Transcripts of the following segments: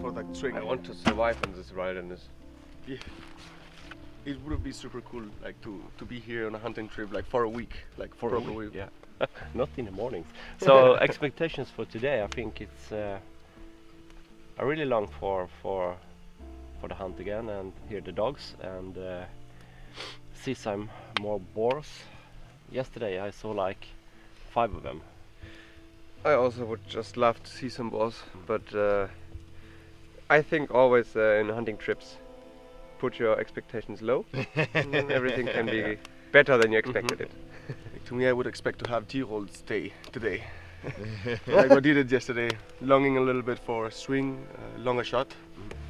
for that swing. I want to survive in this wilderness. Yeah. It would be super cool, like to be here on a hunting trip, like for a week, like For proper a week, week. yeah. Not in the mornings. So expectations for today, I think it's I really long for the hunt again and hear the dogs and see some more boars. Yesterday I saw like 5 of them. I also would just love to see some boars, but I think always in hunting trips, put your expectations low, and then everything can be better than you expected it. To me, I would expect to have Gerold's day today. Like what he did yesterday, longing a little bit for a swing, longer shot,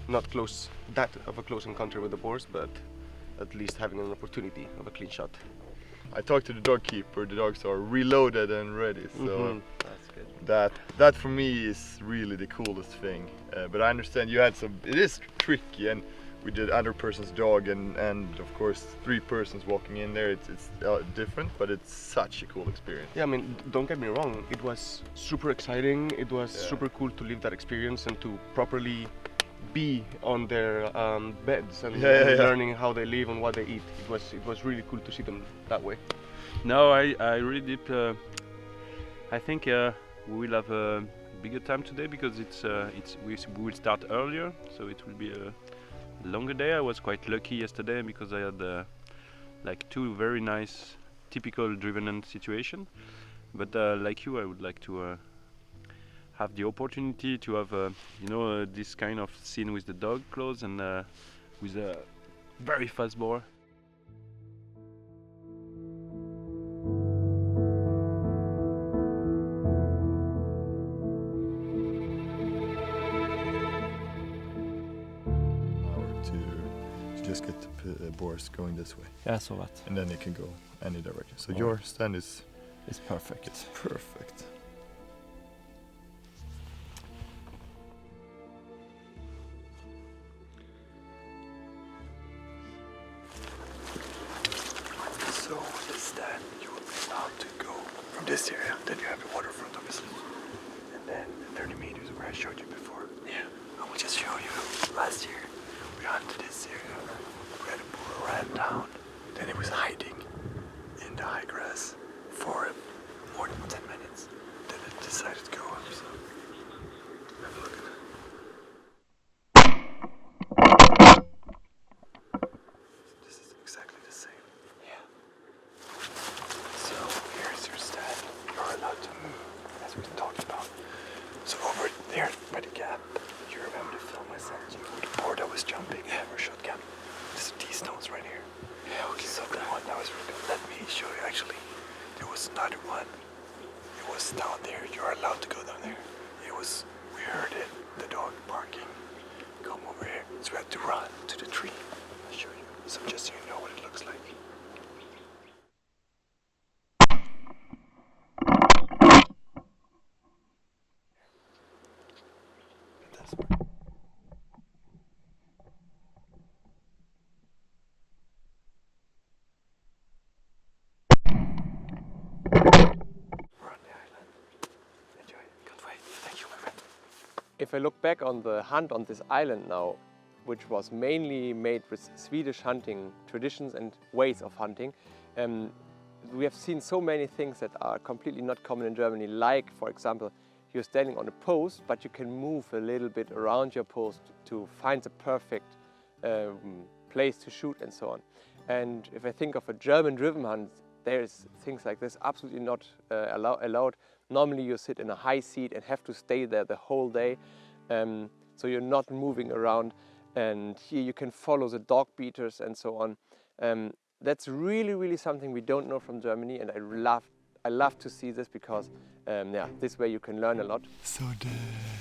not close, that of a close encounter with the boars, but at least having an opportunity of a clean shot. I talked to the dog keeper. The dogs are reloaded and ready, so That's good. that for me is really the coolest thing. But I understand you had some. It is tricky, and we did other person's dog, and of course 3 persons walking in there. It's different, but it's such a cool experience. Yeah, I mean, don't get me wrong, it was super exciting, it was super cool to live that experience and to properly be on their beds and learning how they live and what they eat. It was really cool to see them that way. No, I really deep. I think we will have a bigger time today because we will start earlier, so it will be a longer day. I was quite lucky yesterday because I had like 2 very nice typical driven hunt situation. But like you, I would like to have the opportunity to have this kind of scene with the dog close and with a very fast boar. To just get the boars going this way, Yeah, I saw that. and then they can go any direction. So your stand is It's perfect. perfect. So this stand, you will be allowed to go from this area, then you have the waterfront obviously, and then 30 meters where I showed you before. Yeah. I will just show you. Last year we hunted this area, we had a boar ran down, then it was hiding in the high grass for more than 10 minutes. Then it decided to go up, so have a look at it. This is exactly the same. Yeah. So here's your stand. You're allowed to move, as we talked about. So over there by the gap, you remember the film I sent you? The boar that was jumping over shotgun. There's these stones right here. Yeah, okay. So that one, that was really good. Let me show you actually. There was another one. It was down there. You're allowed to go down there. We heard it, the dog barking. Come over here. So we had to run to the tree. I'll show you. So just so you know what it looks like. That's where. We're on the island. Enjoy it. Can't wait. Thank you, my friend. If I look back on the hunt on this island now, which was mainly made with Swedish hunting traditions and ways of hunting, we have seen so many things that are completely not common in Germany, like, for example, you're standing on a post, but you can move a little bit around your post to find the perfect place to shoot and so on. And if I think of a German-driven hunt, there's things like this absolutely not allowed. Normally you sit in a high seat and have to stay there the whole day, so you're not moving around. And here you can follow the dog beaters and so on. That's really, really something we don't know from Germany, and I love to see this because, this way you can learn a lot. So the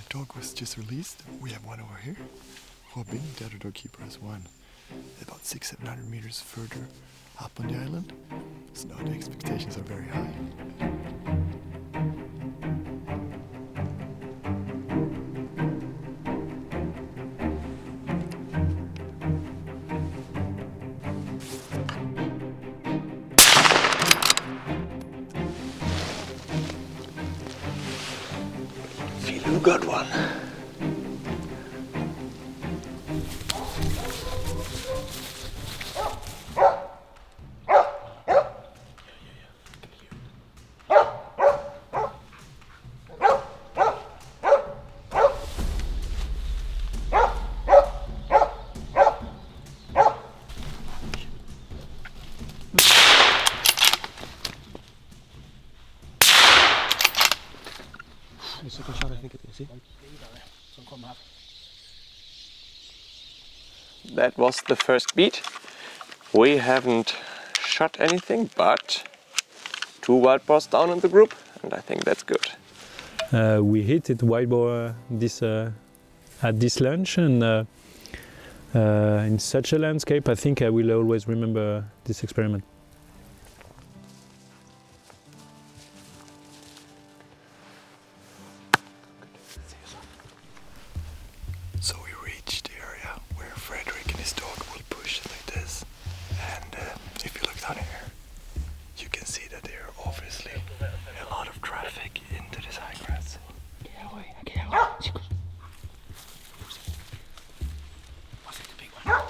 dog was just released. We have one over here. Robin, the other dog keeper, has one about 600-700 meters further up on the island. So now the expectations are very high. Feliew got one. se. Som kommer her. That was the first beat. We haven't shot anything, but 2 wild boars down in the group, and I think that's good. We hit it wild boar at this lunch, and in such a landscape, I think I will always remember this experiment. So we reached the area where Frederick and his dog will push like this. And if you look down here, you can see that there are obviously a lot of traffic into this high grass. Was it the big one?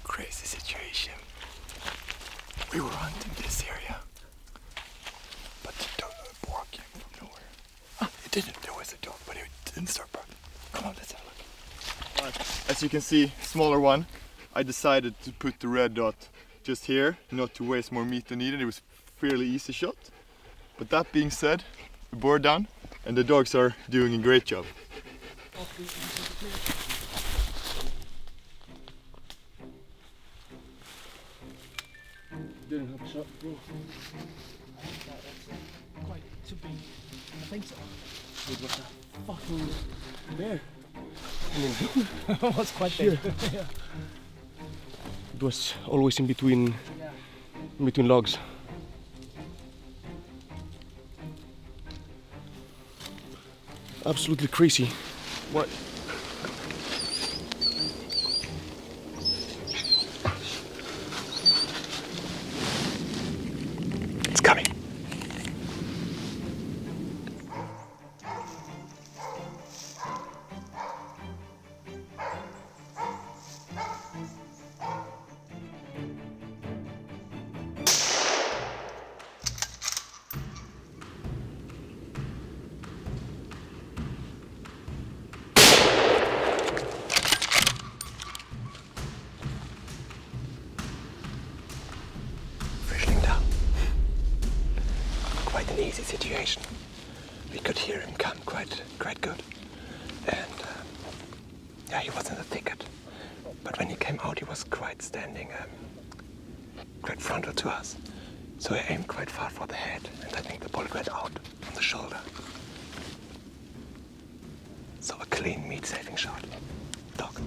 Crazy situation. We were hunting this area, but the boar came from nowhere. It didn't. There was a dog, but it didn't start barking. Come on, let's have a look. As you can see, smaller one. I decided to put the red dot just here, not to waste more meat than needed. It was fairly easy shot. But that being said, the boar down, and the dogs are doing a great job. Didn't have a shot, bro. That's quite too big. I think so. It was a fucking bear. It was quite big. Yeah. It was always in between logs. Absolutely crazy. What? It's coming. Quite an easy situation. We could hear him come quite good, and yeah, he was in the thicket. But when he came out, he was quite standing, quite frontal to us. So I aimed quite far for the head, and I think the bullet went out on the shoulder. So a clean meat-saving shot. Dog.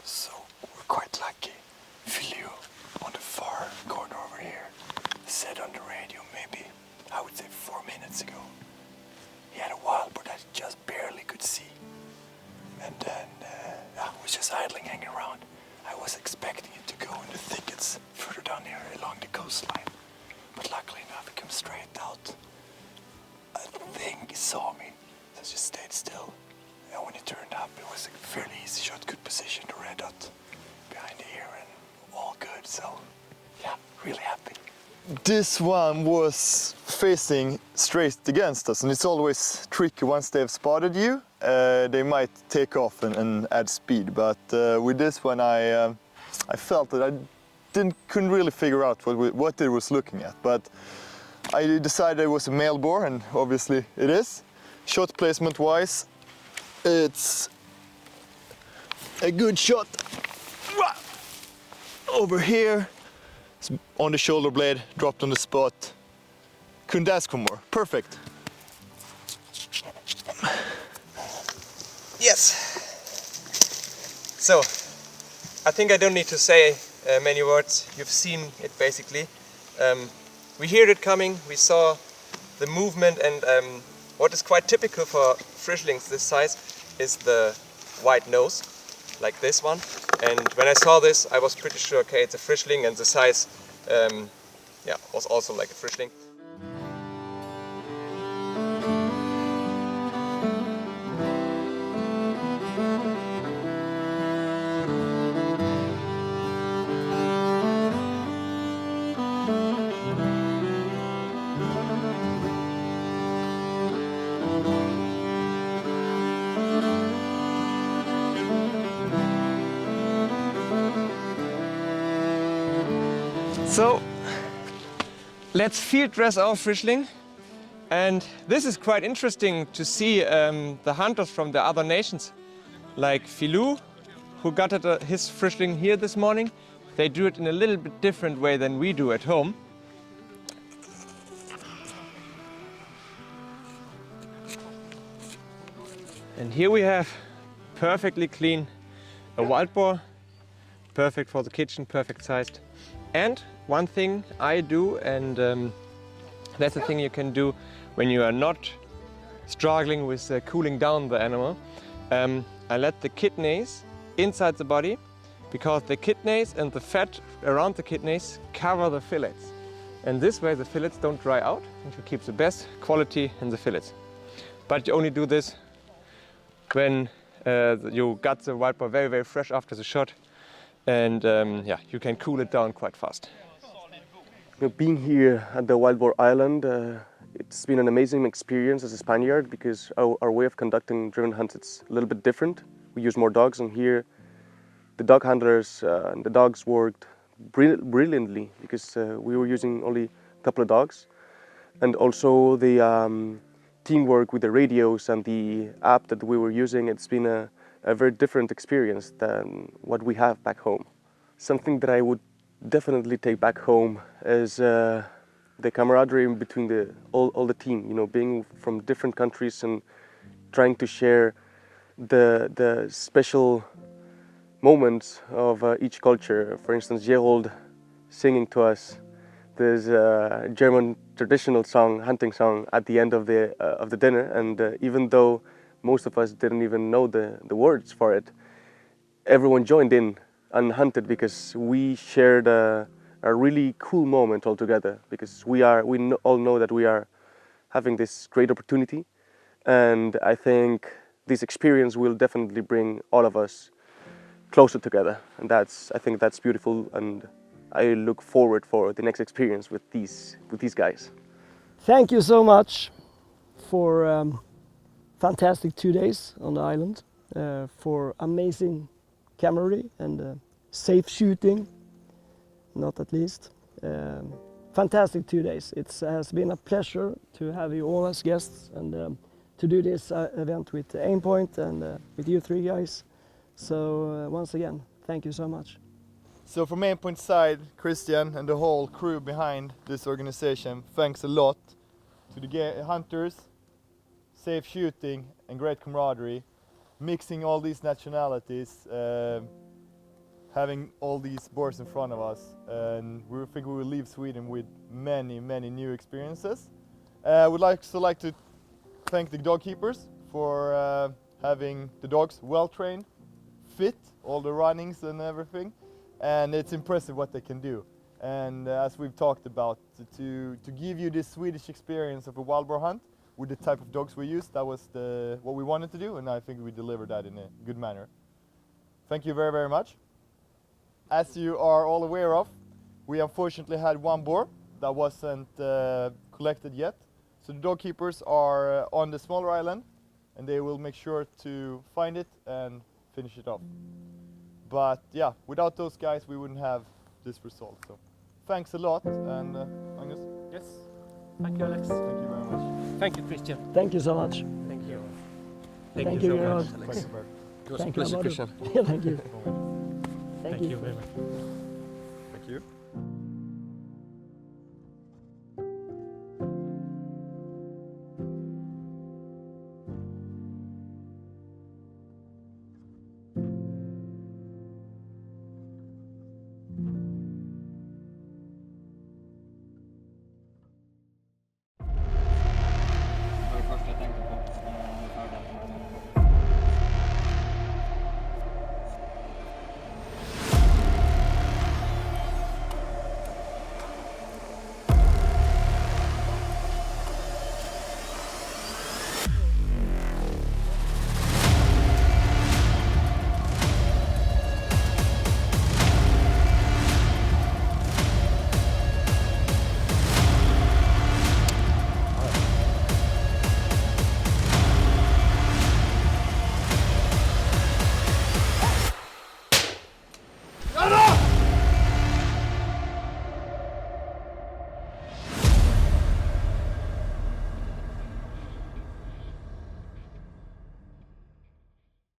So we're quite lucky. Feliew on the far corner over here said on the radio maybe, I would say 4 minutes ago, he had a wild boar that he just barely could see. And then I was just idling, hanging around. I was expecting it to go in the thickets further down here along the coastline. But luckily enough, it came straight out. I think he saw me, so I just stayed still. And when he turned up, it was a fairly easy shot, good position to red dot behind the ear, and all good. So, yeah, really happy. This one was facing straight against us, and it's always tricky once they've spotted you. They might take off and add speed, but with this one I felt that I couldn't really figure out what it was looking at, but I decided it was a male boar, and obviously it is. Shot placement wise, it's a good shot over here. On the shoulder blade, dropped on the spot. Couldn't ask for more. Perfect. Yes. So, I think I don't need to say many words. You've seen it basically. We heard it coming, we saw the movement, and what is quite typical for frischlings this size is the white nose, like this one. And when I saw this, I was pretty sure, okay, it's a frischling, and the size, yeah, was also like a frischling. So, let's field dress our frischling, and this is quite interesting to see the hunters from the other nations, like Feliew, who got his frischling here this morning. They do it in a little bit different way than we do at home. And here we have perfectly clean a wild boar, perfect for the kitchen, perfect sized. And one thing I do, and that's the thing you can do when you are not struggling with cooling down the animal. I let the kidneys inside the body, because the kidneys and the fat around the kidneys cover the fillets. And this way the fillets don't dry out, and you keep the best quality in the fillets. But you only do this when you got the wild boar very, very fresh after the shot. And yeah, you can cool it down quite fast. Being here at the Wild Boar Island, it's been an amazing experience as a Spaniard, because our way of conducting driven hunts, it's a little bit different. We use more dogs, and here the dog handlers and the dogs worked brilliantly, because we were using only a couple of dogs. And also the teamwork with the radios and the app that we were using, it's been a very different experience than what we have back home. Something that I would definitely take back home is the camaraderie between all the team. You know, being from different countries and trying to share the special moments of each culture. For instance, Gerold singing to us this German traditional song, hunting song, at the end of the dinner, and even though most of us didn't even know the words for it, everyone joined in and hunted, because we shared a really cool moment all together, because we all know that we are having this great opportunity, and I think this experience will definitely bring all of us closer together, and I think that's beautiful, and I look forward for the next experience with these guys. Thank you so much for fantastic 2 days on the island, for amazing camaraderie and safe shooting, not at least. Fantastic 2 days. It has been a pleasure to have you all as guests, and to do this event with Aimpoint and with you three guys. So once again, thank you so much. So from Aimpoint's side, Christian and the whole crew behind this organization, thanks a lot to the hunters, safe shooting and great camaraderie, mixing all these nationalities, having all these boars in front of us, and we think we will leave Sweden with many new experiences. I would also like to thank the dog keepers for having the dogs well trained, fit, all the runnings and everything, and it's impressive what they can do. And as we've talked about, to give you this Swedish experience of a wild boar hunt with the type of dogs we used, that was what we wanted to do, and I think we delivered that in a good manner. Thank you very, very much. As you are all aware of, we unfortunately had one boar that wasn't collected yet. So the dog keepers are on the smaller island, and they will make sure to find it and finish it off. But yeah, without those guys, we wouldn't have this result. So thanks a lot, and Magnus. Yes. Thank you, Alex. Thank you very much. Thank you, Christian. Thank you so much. Thank you. Thank you, Gerold. Thank you, Bert. It was Thank a you, pleasure, Álvaro. Christian. Yeah, thank you. Thank you very much. Thank you.